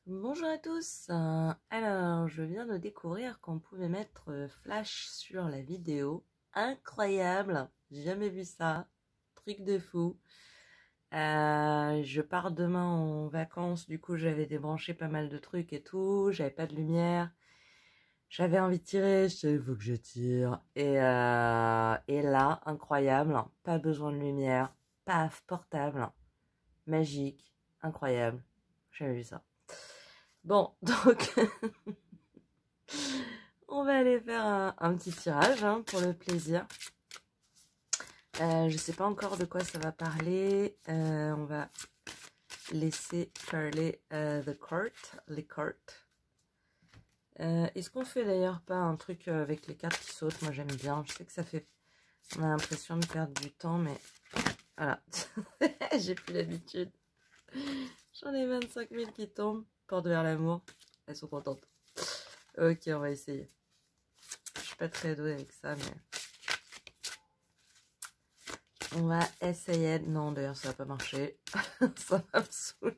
Bonjour à tous. Alors, je viens de découvrir qu'on pouvait mettre flash sur la vidéo. Incroyable, j'ai jamais vu ça. Truc de fou. Je pars demain en vacances, du coup j'avais débranché pas mal de trucs et tout. J'avais pas de lumière. J'avais envie de tirer, je disais, il faut que je tire. Et là, incroyable, pas besoin de lumière. Paf, portable, magique, incroyable. J'ai jamais vu ça. Bon, donc, on va aller faire un petit tirage pour le plaisir. Je sais pas encore de quoi ça va parler. On va laisser parler les cartes. Est-ce qu'on fait d'ailleurs pas un truc avec les cartes qui sautent? Moi j'aime bien. Je sais que ça fait... On a l'impression de perdre du temps, mais voilà. J'ai plus l'habitude. J'en ai 25 000 qui tombent. Porte vers l'amour. Elles sont contentes. Ok, on va essayer. Je suis pas très douée avec ça, mais... On va essayer... Non, d'ailleurs, ça va pas marcher. Ça va me saouler.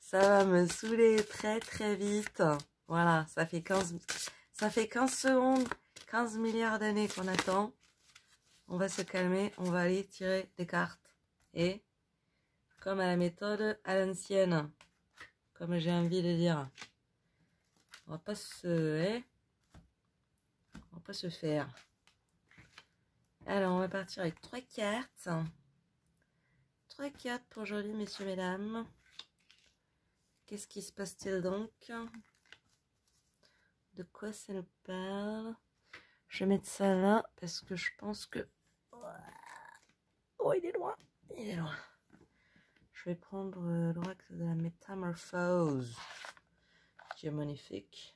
Ça va me saouler très très vite. Voilà, ça fait 15 secondes, 15 milliards d'années qu'on attend. On va se calmer, on va aller tirer des cartes. Et, comme à la méthode à l'ancienne, comme j'ai envie de dire, on va pas se... on va pas se faire. Alors, on va partir avec 3 cartes. 3 cartes pour aujourd'hui, messieurs, mesdames. Qu'est-ce qui se passe-t-il donc? De quoi ça nous parle? Je vais mettre ça là parce que je pense que... Oh, il est loin. Il est loin. Je vais prendre l'oracle de la métamorphose, qui est magnifique.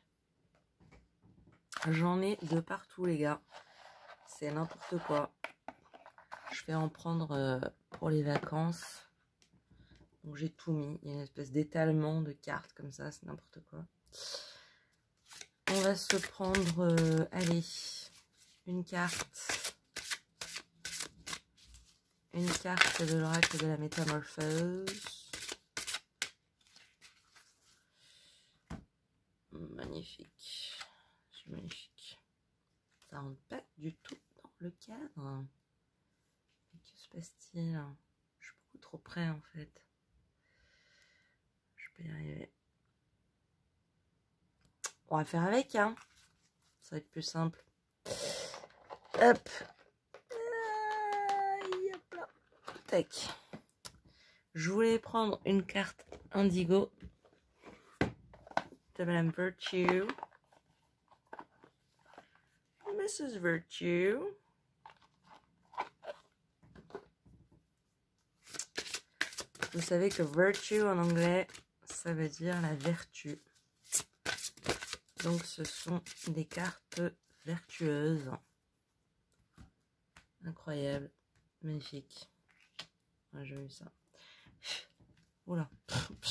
J'en ai de partout, les gars. C'est n'importe quoi. Je vais en prendre pour les vacances. Donc j'ai tout mis. Il y a une espèce d'étalement de cartes comme ça. C'est n'importe quoi. On va se prendre, allez, une carte. Une carte de l'oracle de la métamorphose. Magnifique. C'est magnifique. Ça rentre pas du tout dans le cadre. Mais que se passe-t-il? Je suis beaucoup trop près en fait. Je peux y arriver. On va faire avec, hein. Ça va être plus simple. Hop. Hop là. Tac. Je voulais prendre une carte indigo de Madame Virtue. Mrs. Virtue. Vous savez que virtue en anglais, ça veut dire la vertu. Donc ce sont des cartes vertueuses. Incroyable. Magnifique. Ouais, j'ai vu ça. Oula.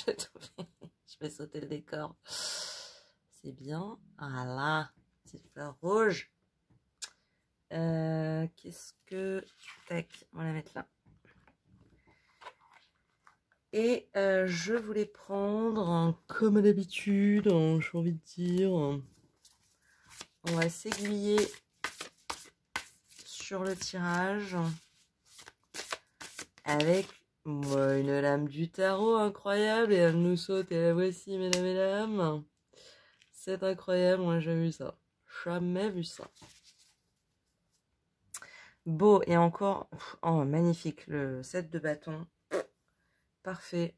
Je vais sauter le décor. C'est bien. Ah là. Petite fleur rouge. Qu'est-ce que... Tac. On va la mettre là. Et je voulais prendre, comme d'habitude, j'ai envie de dire, on va s'aiguiller sur le tirage avec une lame du tarot incroyable et elle nous saute et la voici, mesdames et dames. C'est incroyable, moi j'ai jamais vu ça. Jamais vu ça. Beau et encore, oh magnifique, le set de bâtons. Parfait.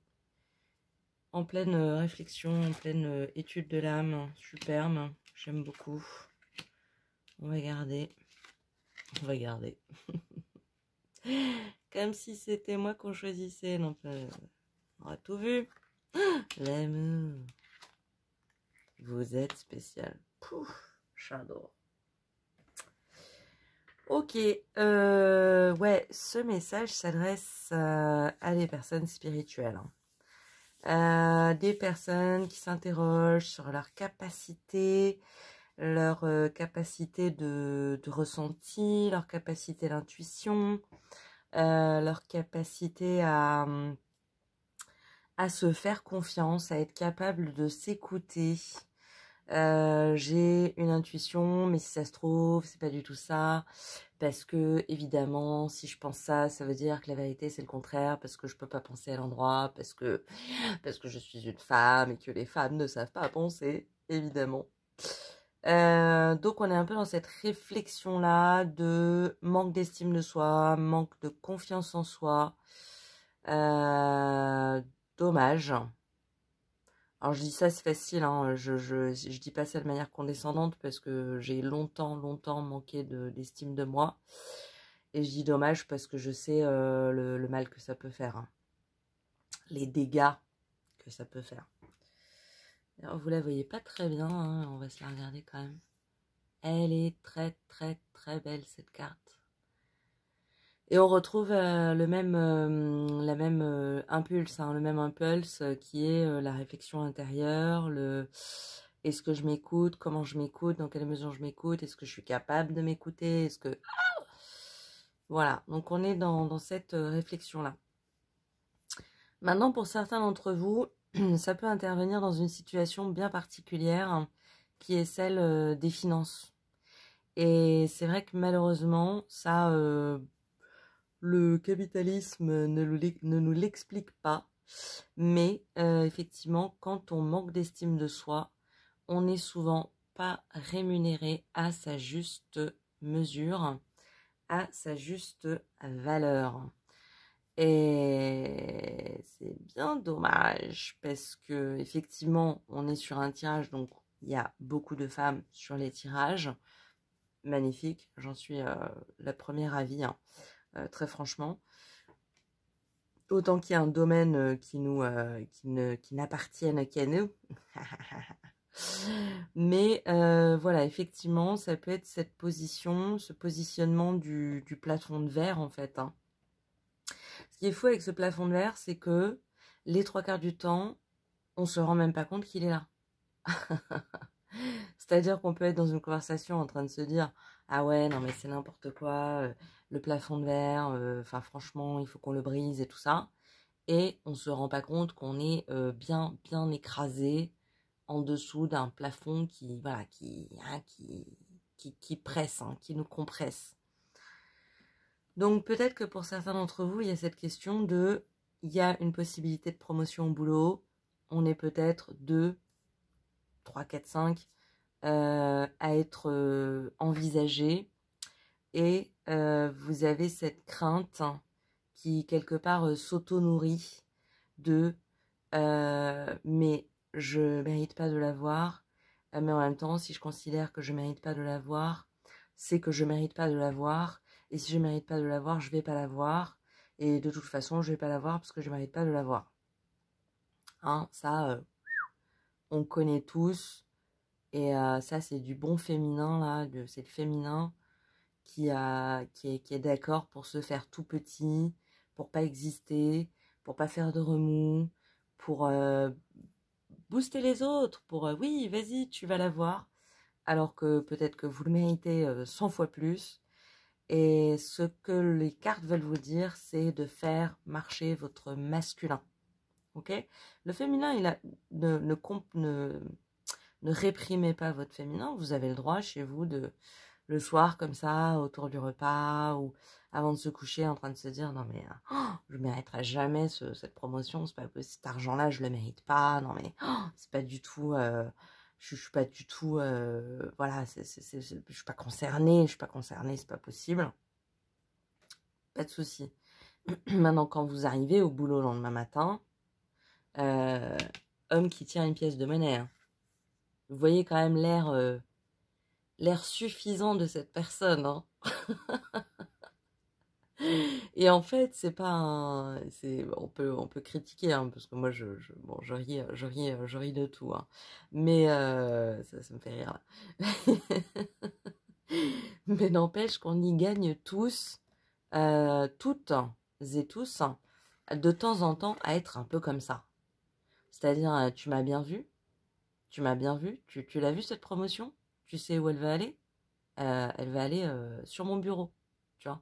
En pleine réflexion, en pleine étude de l'âme. Superbe. J'aime beaucoup. On va garder. On va garder. Comme si c'était moi qu'on choisissait. Non, on a tout vu. L'amour. Vous êtes spécial. Pouf. J'adore. Ok. Ouais, ce message s'adresse à des personnes spirituelles. Des personnes qui s'interrogent sur leur capacité de ressenti, leur capacité d'intuition, leur capacité à se faire confiance, à être capable de s'écouter. J'ai une intuition, mais si ça se trouve, c'est pas du tout ça. Parce que, évidemment, si je pense ça, ça veut dire que la vérité, c'est le contraire, parce que je peux pas penser à l'endroit, parce que je suis une femme et que les femmes ne savent pas penser, évidemment. Donc on est un peu dans cette réflexion-là de manque d'estime de soi, manque de confiance en soi. Euh, Dommage. Alors je dis ça, c'est facile, hein. Je dis pas ça de manière condescendante parce que j'ai longtemps manqué d'estime de moi. Et je dis dommage parce que je sais le mal que ça peut faire, hein. Les dégâts que ça peut faire. Alors, vous la voyez pas très bien, hein, on va se la regarder quand même. Elle est très belle cette carte. Et on retrouve la même impulse, hein, le même impulse qui est la réflexion intérieure, est-ce que je m'écoute, comment je m'écoute, dans quelle mesure je m'écoute, est-ce que je suis capable de m'écouter, est-ce que... Voilà, donc on est dans cette réflexion-là. Maintenant, pour certains d'entre vous, ça peut intervenir dans une situation bien particulière, hein, qui est celle des finances. Et c'est vrai que malheureusement, ça, le capitalisme ne nous l'explique pas. Mais effectivement, quand on manque d'estime de soi, on n'est souvent pas rémunéré à sa juste mesure, à sa juste valeur. Et c'est bien dommage parce que effectivement, on est sur un tirage, donc il y a beaucoup de femmes sur les tirages. Magnifique, j'en suis la première avis, hein, très franchement. Autant qu'il y a un domaine qui n'appartienne qu'à nous. Mais voilà, effectivement, ça peut être cette position, ce positionnement du plafond de verre, en fait, hein. Ce qui est fou avec ce plafond de verre, c'est que les 3/4 du temps, on se rend même pas compte qu'il est là. C'est-à-dire qu'on peut être dans une conversation en train de se dire « Ah ouais, non mais c'est n'importe quoi, le plafond de verre, enfin franchement, il faut qu'on le brise et tout ça. » Et on se rend pas compte qu'on est bien écrasé en dessous d'un plafond qui, voilà, qui presse, hein, qui nous compresse. Donc peut-être que pour certains d'entre vous, il y a cette question de, il y a une possibilité de promotion au boulot, on est peut-être 2, 3, 4, 5 à être envisagé, et vous avez cette crainte qui quelque part s'auto-nourrit de mais je mérite pas de l'avoir, mais en même temps, si je considère que je mérite pas de l'avoir, c'est que je mérite pas de l'avoir, et si je mérite pas de l'avoir, je vais pas l'avoir, et de toute façon, je vais pas l'avoir parce que je mérite pas de l'avoir. Hein, ça, on connaît tous, et ça, c'est du bon féminin, là, c'est le féminin qui est d'accord pour se faire tout petit, pour pas exister, pour pas faire de remous, pour booster les autres, pour oui, vas-y, tu vas l'avoir, alors que peut-être que vous le méritez 100 fois plus. Et ce que les cartes veulent vous dire, c'est de faire marcher votre masculin. Ok? Le féminin, ne réprimez pas votre féminin. Vous avez le droit chez vous de le soir comme ça, autour du repas, ou avant de se coucher, en train de se dire non mais je mériterai jamais cette promotion, c'est pas possible, cet argent-là je le mérite pas, non mais c'est pas du tout, je suis pas du tout, voilà, je suis pas concernée, c'est pas possible, pas de souci. Maintenant, quand vous arrivez au boulot le lendemain matin, homme qui tient une pièce de monnaie, hein, vous voyez quand même l'air suffisant de cette personne, hein. Et en fait, c'est pas on peut critiquer, hein, parce que moi, bon, je ris de tout, hein. Mais ça me fait rire, là. Mais n'empêche qu'on y gagne tous, toutes et tous, de temps en temps, à être un peu comme ça. C'est-à-dire, tu m'as bien vu, tu l'as vu cette promotion, tu sais où elle va aller, elle va aller sur mon bureau, tu vois.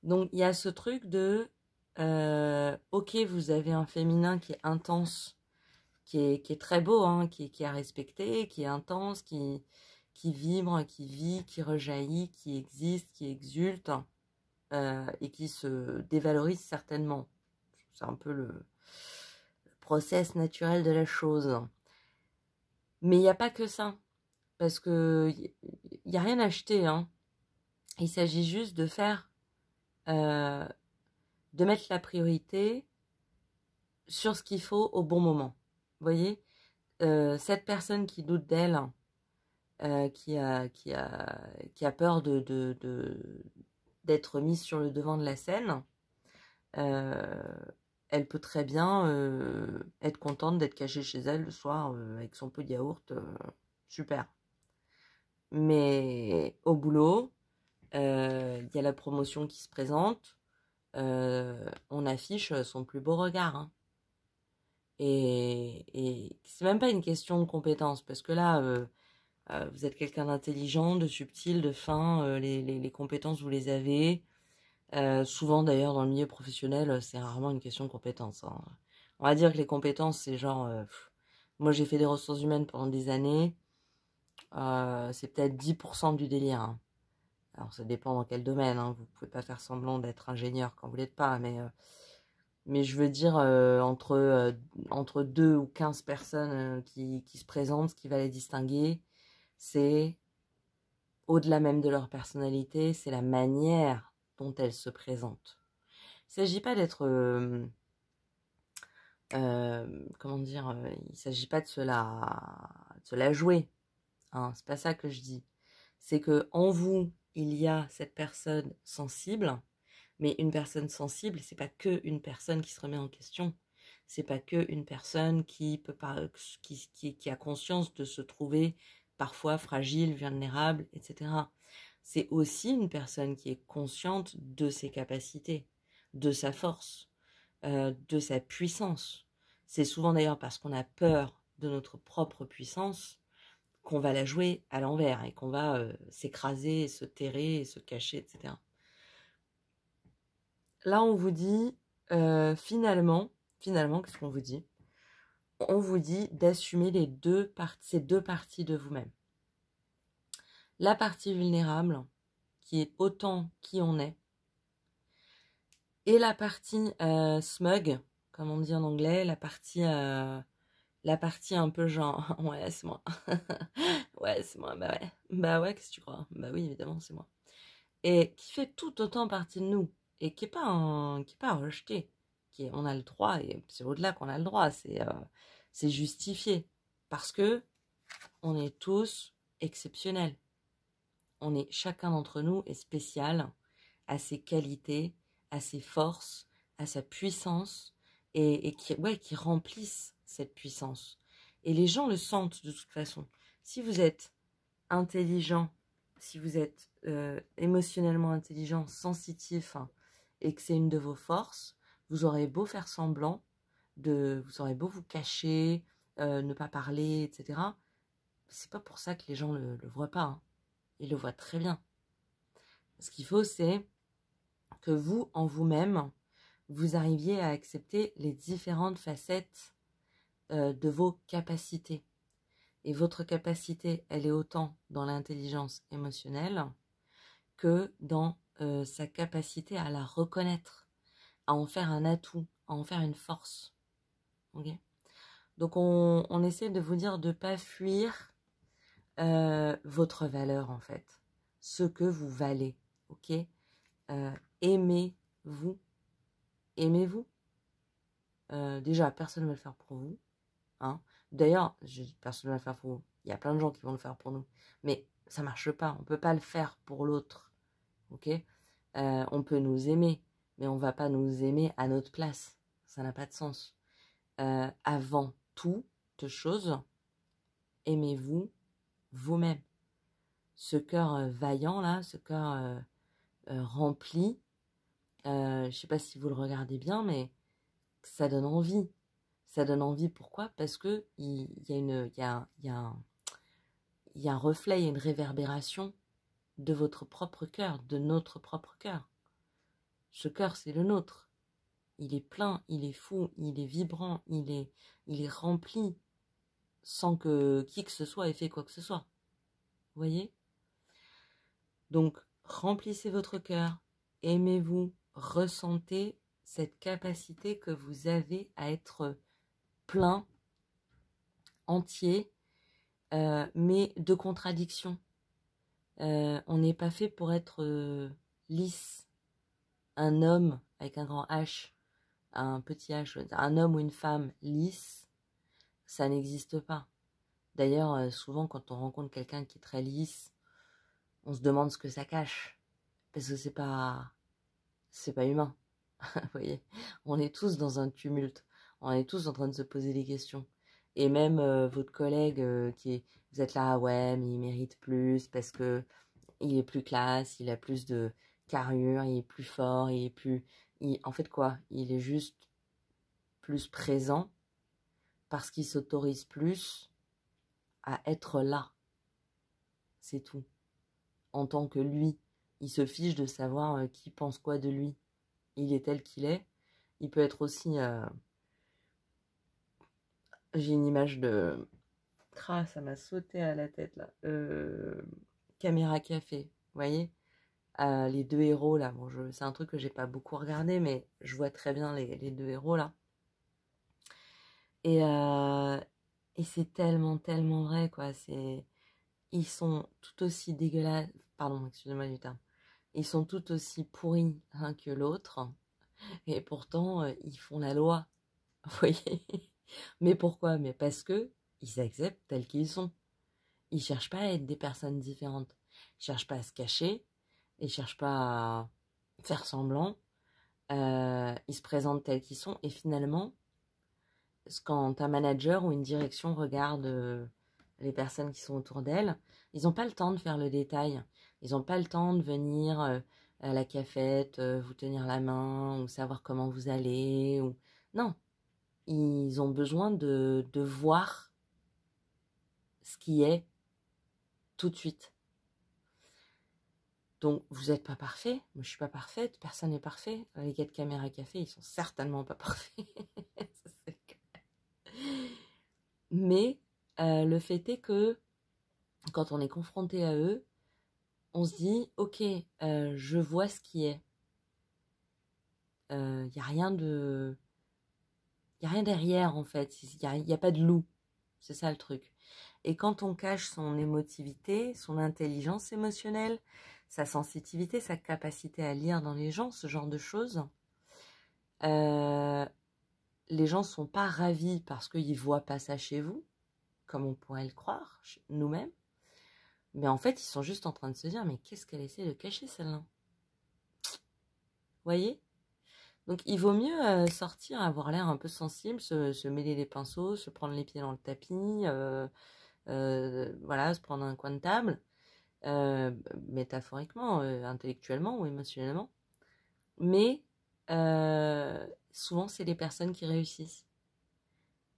Donc il y a ce truc de Ok, vous avez un féminin qui est intense, qui est très beau, hein, qui est à respecter, qui est intense, qui vibre, qui vit, qui rejaillit, qui existe, qui exulte, et qui se dévalorise certainement. C'est un peu le process naturel de la chose. Mais il n'y a pas que ça, parce que il n'y a rien à acheter, hein. Il s'agit juste de faire, de mettre la priorité sur ce qu'il faut au bon moment. Vous voyez, cette personne qui doute d'elle, qui a peur d'être mise sur le devant de la scène, elle peut très bien être contente d'être cachée chez elle le soir avec son pot de yaourt, super. Mais au boulot, il y a la promotion qui se présente, on affiche son plus beau regard, hein. Et c'est même pas une question de compétence, parce que là, vous êtes quelqu'un d'intelligent, de subtil, de fin, les compétences, vous les avez. Souvent, d'ailleurs, dans le milieu professionnel, c'est rarement une question de compétence, hein. On va dire que les compétences, c'est genre... moi, j'ai fait des ressources humaines pendant des années. C'est peut-être 10% du délire, hein. Alors, ça dépend dans quel domaine, hein. Vous pouvez pas faire semblant d'être ingénieur quand vous l'êtes pas, mais je veux dire, entre 2 ou 15 personnes qui se présentent, ce qui va les distinguer, c'est au-delà même de leur personnalité, c'est la manière dont elles se présentent. Il ne s'agit pas d'être... comment dire, il ne s'agit pas de se la jouer, hein, c'est pas ça que je dis. C'est que en vous, il y a cette personne sensible, mais une personne sensible, c'est pas que une personne qui se remet en question. C'est pas que une personne qui peut pas, qui a conscience de se trouver parfois fragile, vulnérable, etc. C'est aussi une personne qui est consciente de ses capacités, de sa force, de sa puissance. C'est souvent d'ailleurs parce qu'on a peur de notre propre puissance qu'on va la jouer à l'envers et qu'on va s'écraser, se terrer, se cacher, etc. Là, on vous dit, finalement, qu'est-ce qu'on vous dit? On vous dit d'assumer ces deux parties de vous-même. La partie vulnérable, qui est autant qui on est, et la partie smug, comme on dit en anglais, la partie un peu genre, ouais, c'est moi. Ouais, c'est moi, bah ouais. Bah ouais, qu'est-ce que tu crois? Bah oui, évidemment, c'est moi. Et qui fait tout autant partie de nous, et qui est pas à rejeter. On a le droit, et c'est au-delà qu'on a le droit, c'est justifié. Parce que on est tous exceptionnels. Chacun d'entre nous est spécial, à ses qualités, à ses forces, à sa puissance, et qui remplissent cette puissance. Et les gens le sentent de toute façon. Si vous êtes intelligent, si vous êtes émotionnellement intelligent, sensitif, hein, et que c'est une de vos forces, vous aurez beau faire semblant, vous aurez beau vous cacher, ne pas parler, etc. C'est pas pour ça que les gens le voient pas, hein. Ils le voient très bien. Ce qu'il faut, c'est que vous, en vous-même, vous arriviez à accepter les différentes facettes de vos capacités. Et votre capacité, elle est autant dans l'intelligence émotionnelle que dans sa capacité à la reconnaître, à en faire un atout, à en faire une force. Okay. Donc on essaie de vous dire de ne pas fuir votre valeur en fait, ce que vous valez. Ok, aimez-vous. Aimez-vous. Déjà, personne ne va le faire pour vous. Hein. D'ailleurs, personne ne va le faire pour vous. Il y a plein de gens qui vont le faire pour nous. Mais ça ne marche pas. On ne peut pas le faire pour l'autre. Ok, on peut nous aimer, mais on ne va pas nous aimer à notre place. Ça n'a pas de sens. Avant toute chose, aimez-vous vous-même. Ce cœur vaillant, là, ce cœur rempli, je ne sais pas si vous le regardez bien, mais ça donne envie. Ça donne envie, pourquoi? Parce qu'il y a un reflet, il y a une réverbération de votre propre cœur, de notre propre cœur. Ce cœur, c'est le nôtre. il est plein, il est fou, il est vibrant, il est rempli sans que qui que ce soit ait fait quoi que ce soit. Vous voyez? Donc, remplissez votre cœur, aimez-vous, ressentez cette capacité que vous avez à être plein, entier, mais de contradictions. On n'est pas fait pour être lisse. Un homme avec un grand H, un petit H, un homme ou une femme lisse, ça n'existe pas. D'ailleurs, souvent quand on rencontre quelqu'un qui est très lisse, on se demande ce que ça cache, parce que c'est pas humain. Vous voyez, on est tous dans un tumulte, on est tous en train de se poser des questions. Et même votre collègue vous êtes là, ouais, mais il mérite plus parce que il est plus classe, il a plus de carrure, il est plus fort, en fait quoi, il est juste plus présent parce qu'il s'autorise plus à être là. C'est tout. En tant que lui, il se fiche de savoir qui pense quoi de lui. Il est tel qu'il est. Il peut être aussi... J'ai une image de... Ah, ça m'a sauté à la tête là. Caméra Café, vous voyez, les deux héros là. Bon, c'est un truc que j'ai pas beaucoup regardé, mais je vois très bien les deux héros là. Et c'est tellement, tellement vrai, quoi. Ils sont tout aussi dégueulasses. Pardon, excusez-moi du terme. Ils sont tout aussi pourris l'un que l'autre. Et pourtant, ils font la loi. Vous voyez? Mais pourquoi? Mais parce que ils acceptent tels qu'ils sont. Ils cherchent pas à être des personnes différentes. Ils cherchent pas à se cacher. Ils cherchent pas à faire semblant. Ils se présentent tels qu'ils sont. Et finalement, quand un manager ou une direction regarde les personnes qui sont autour d'elle, ils n'ont pas le temps de faire le détail. Ils n'ont pas le temps de venir à la cafette, vous tenir la main ou savoir comment vous allez. Non, ils ont besoin de voir ce qui est tout de suite. Donc, vous n'êtes pas parfait. Moi, je ne suis pas parfaite. Personne n'est parfait. Les gars de Caméra Café, ils sont certainement pas parfaits. Ça, c'est clair. Mais le fait est que quand on est confronté à eux, on se dit, ok, je vois ce qui est. Il n'y a rien derrière en fait. Il y a pas de loup. C'est ça le truc. Et quand on cache son émotivité, son intelligence émotionnelle, sa sensitivité, sa capacité à lire dans les gens, ce genre de choses, les gens ne sont pas ravis parce qu'ils ne voient pas ça chez vous, comme on pourrait le croire, nous-mêmes. Mais en fait, ils sont juste en train de se dire, mais qu'est-ce qu'elle essaie de cacher celle-là? Vous voyez? Donc il vaut mieux sortir, avoir l'air un peu sensible, se mêler les pinceaux, se prendre les pieds dans le tapis, voilà, se prendre un coin de table, métaphoriquement, intellectuellement ou émotionnellement. Mais souvent, c'est les personnes qui réussissent.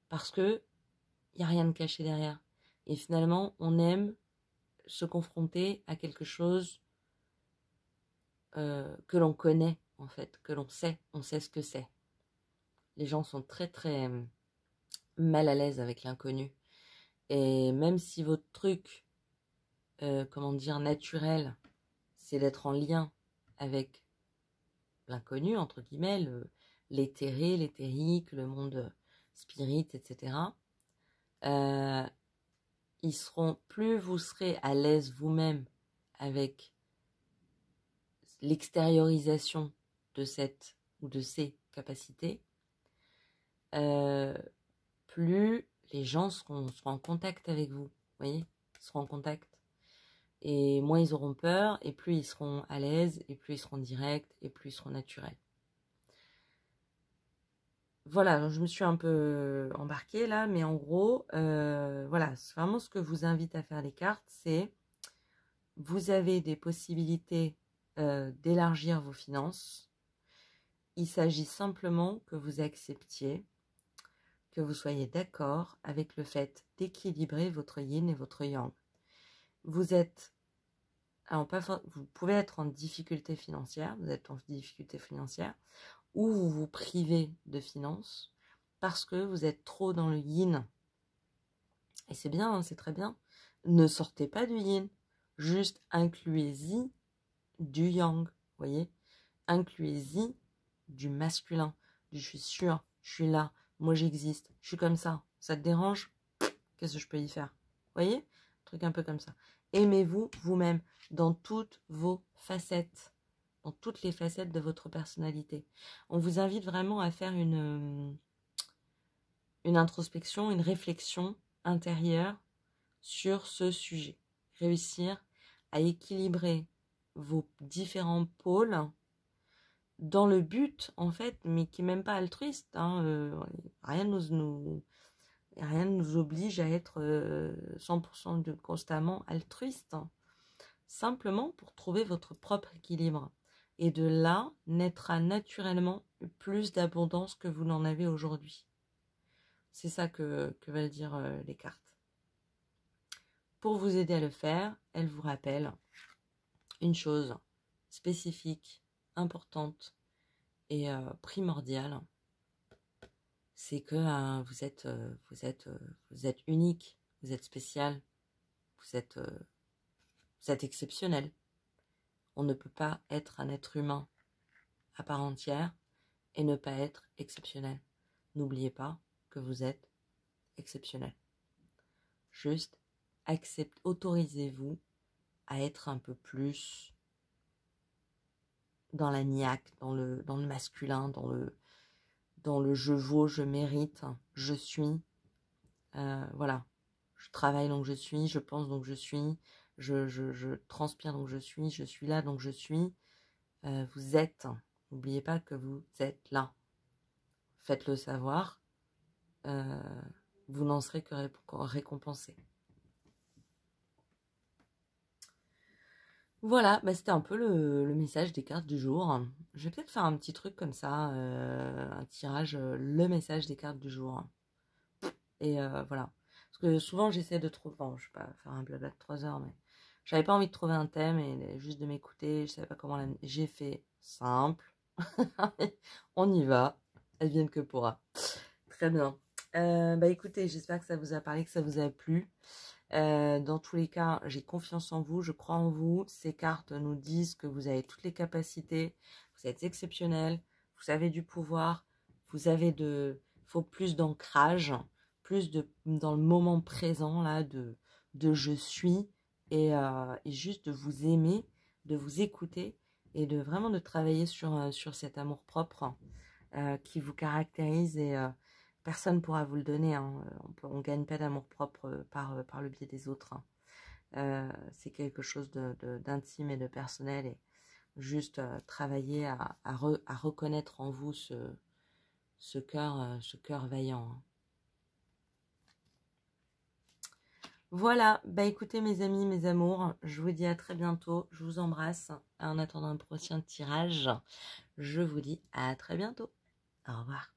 Parce que il n'y a rien de caché derrière. Et finalement, on aime se confronter à quelque chose que l'on connaît, en fait, que l'on sait. On sait ce que c'est. Les gens sont très, très mal à l'aise avec l'inconnu. Et même si votre truc, comment dire, naturel, c'est d'être en lien avec l'inconnu, entre guillemets, l'éthéré, l'éthérique, le monde spirit, etc., plus vous serez à l'aise vous-même avec l'extériorisation de cette ou de ces capacités, plus les gens seront en contact avec vous, vous voyez, ils seront en contact. Et moins ils auront peur, et plus ils seront à l'aise, et plus ils seront directs, et plus ils seront naturels. Voilà, je me suis un peu embarquée là, mais en gros, voilà, c'est vraiment ce que vous invite à faire les cartes, c'est vous avez des possibilités d'élargir vos finances. Il s'agit simplement que vous acceptiez, que vous soyez d'accord avec le fait d'équilibrer votre yin et votre yang. Vous pouvez être en difficulté financière, ou vous vous privez de finances parce que vous êtes trop dans le yin. Et c'est bien, hein, c'est très bien. Ne sortez pas du yin, juste incluez-y du yang, voyez. Incluez-y du masculin, du je suis sûr, je suis là, moi j'existe, je suis comme ça te dérange? Qu'est-ce que je peux y faire? Voyez? Un truc un peu comme ça. Aimez-vous vous-même dans toutes vos facettes, dans toutes les facettes de votre personnalité. On vous invite vraiment à faire une introspection, une réflexion intérieure sur ce sujet. Réussir à équilibrer vos différents pôles dans le but, en fait, mais qui n'est même pas altruiste. Hein, rien ne nous oblige à être 100% constamment altruiste. Hein. Simplement pour trouver votre propre équilibre. Et de là, naîtra naturellement plus d'abondance que vous n'en avez aujourd'hui. C'est ça que veulent dire les cartes. Pour vous aider à le faire, elles vous rappellent une chose spécifique, importante et primordiale, c'est que vous êtes unique, vous êtes spécial, vous êtes exceptionnel. On ne peut pas être un être humain à part entière et ne pas être exceptionnel. N'oubliez pas que vous êtes exceptionnel. Juste autorisez-vous à être un peu plus dans la niaque, dans le masculin, dans le je vaux, je mérite, je suis. Voilà. Je travaille donc je suis, je pense donc je suis, je transpire donc je suis là donc je suis. Vous êtes, n'oubliez pas que vous êtes là. Faites-le savoir, vous n'en serez que récompensé. Voilà, bah c'était un peu le message des cartes du jour. Je vais peut-être faire un petit truc comme ça, un tirage, le message des cartes du jour. Et voilà. Parce que souvent j'essaie de trouver, bon, je vais pas faire un blabla de 3 heures, mais j'avais pas envie de trouver un thème et juste de m'écouter, je savais pas comment j'ai fait simple. On y va, elle vienne que pourra. Très bien. Bah écoutez, j'espère que ça vous a parlé, que ça vous a plu. Dans tous les cas, j'ai confiance en vous, je crois en vous. Ces cartes nous disent que vous avez toutes les capacités, vous êtes exceptionnel, vous avez du pouvoir, vous avez faut plus d'ancrage, plus dans le moment présent là, de je suis et juste de vous aimer, de vous écouter et de vraiment de travailler sur cet amour propre qui vous caractérise et personne ne pourra vous le donner. Hein. On ne gagne pas d'amour propre par le biais des autres. Hein. C'est quelque chose d'intime et de personnel. Et juste travailler à reconnaître en vous ce cœur vaillant. Hein. Voilà, bah écoutez mes amis, mes amours, je vous dis à très bientôt. Je vous embrasse. En attendant un prochain tirage, je vous dis à très bientôt. Au revoir.